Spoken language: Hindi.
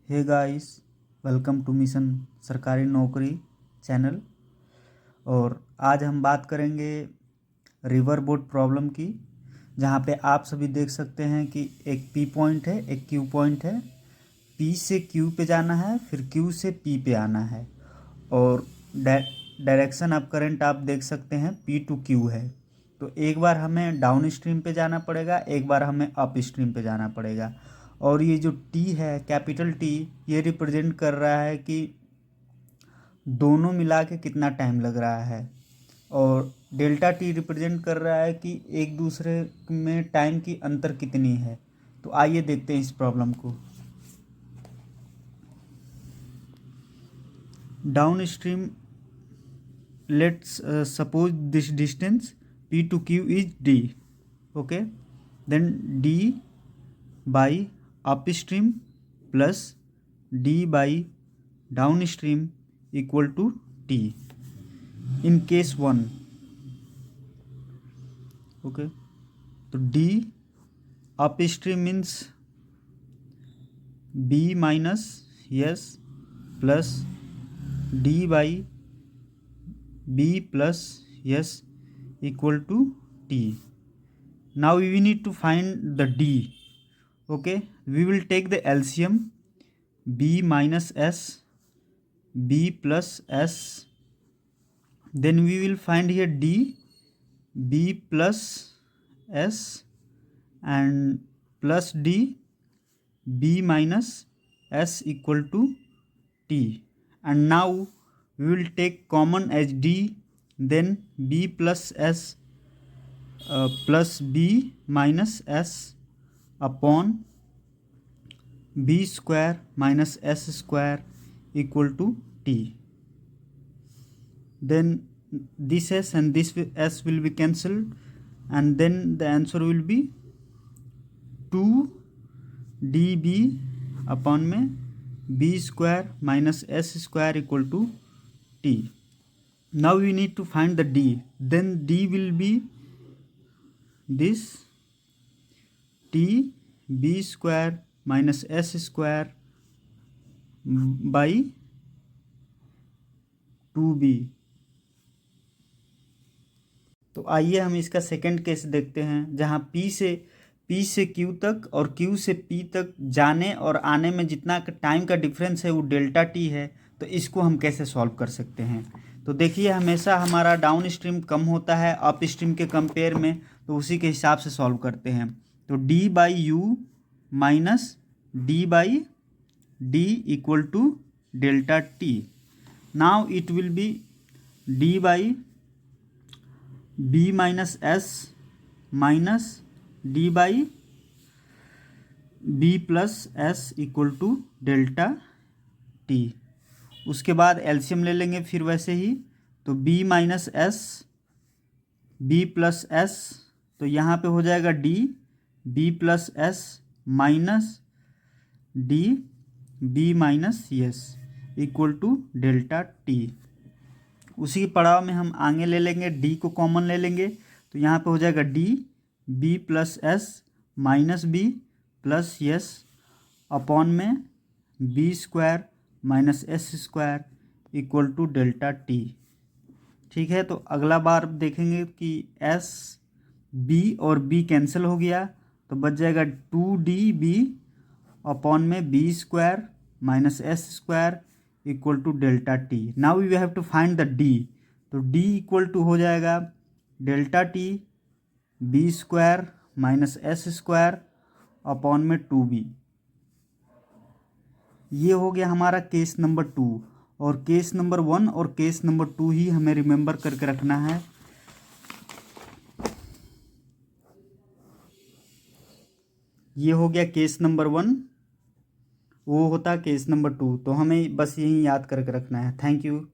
Hey guys, welcome to mission सरकारी नौकरी चैनल। और आज हम बात करेंगे रिवर बोट प्रॉब्लम की, जहाँ पे आप सभी देख सकते हैं कि एक पी पॉइंट है, एक क्यू पॉइंट है। पी से क्यू पे जाना है, फिर क्यू से पी पे आना है। और डायरेक्शन ऑफ करंट आप देख सकते हैं पी टू क्यू है। तो एक बार हमें डाउन स्ट्रीम पे जाना पड़ेगा, एक बार हमें अप स्ट्रीम पे जाना पड़ेगा। और ये जो टी है, कैपिटल टी, ये रिप्रेजेंट कर रहा है कि दोनों मिला के कितना टाइम लग रहा है। और डेल्टा टी रिप्रेजेंट कर रहा है कि एक दूसरे में टाइम की अंतर कितनी है। तो आइए देखते हैं इस प्रॉब्लम को। Down stream, let's suppose this distance p to q is d. Okay, then d by upstream plus d by downstream equal to t in case 1. Okay, so d upstream means b minus s plus d by b plus s equal to t. Now we need to find the d. Okay, we will take the LCM, b minus s, b plus s, then we will find here d, b plus s and plus d, b minus s equal to t. And now we will take common as d, then b plus s plus b minus s upon b square minus s square equal to t. Then this s and this s will be cancelled, and then the answer will be 2 db upon में b square minus s square equal to t. Now we need to find the d. Then d will be this t b square minus s square by 2b. तो आइए हम इसका सेकंड केस देखते हैं, जहाँ P से Q तक और Q से P तक जाने और आने में जितना टाइम का डिफरेंस है वो डेल्टा टी है। तो इसको हम कैसे सॉल्व कर सकते हैं? तो देखिए, हमेशा हमारा डाउन स्ट्रीम कम होता है अप स्ट्रीम के कंपेयर में, तो उसी के हिसाब से सॉल्व करते हैं। तो D by U minus D by D equal to delta T. Now it will be D by B minus S minus D by B plus S equal to delta T. उसके बाद एलसीएम ले लेंगे फिर वैसे ही। तो b minus S, B plus S, तो यहाँ पे हो जाएगा d b plus S minus d b minus S equal to delta T. उसी पड़ाव में हम आगे ले लेंगे, d को कॉमन ले लेंगे, तो यहाँ पे हो जाएगा d b plus S minus b plus S upon में b square minus S square equal to delta T. ठीक है, तो अगला बार देखेंगे कि एस बी और बी कैंसिल हो गया, तो बच जाएगा 2db अपॉन में B square minus S square equal to delta T. Now we have to find the D. तो डी इक्वल टू हो जाएगा delta T B square minus S square upon में 2b। ये हो गया हमारा केस नंबर 2। और केस नंबर 1 और केस नंबर 2 ही हमें रिमेंबर करके रखना है। ये हो गया केस नंबर 1, वो होता केस नंबर 2। तो हमें बस यही याद करके रखना है। Thank you.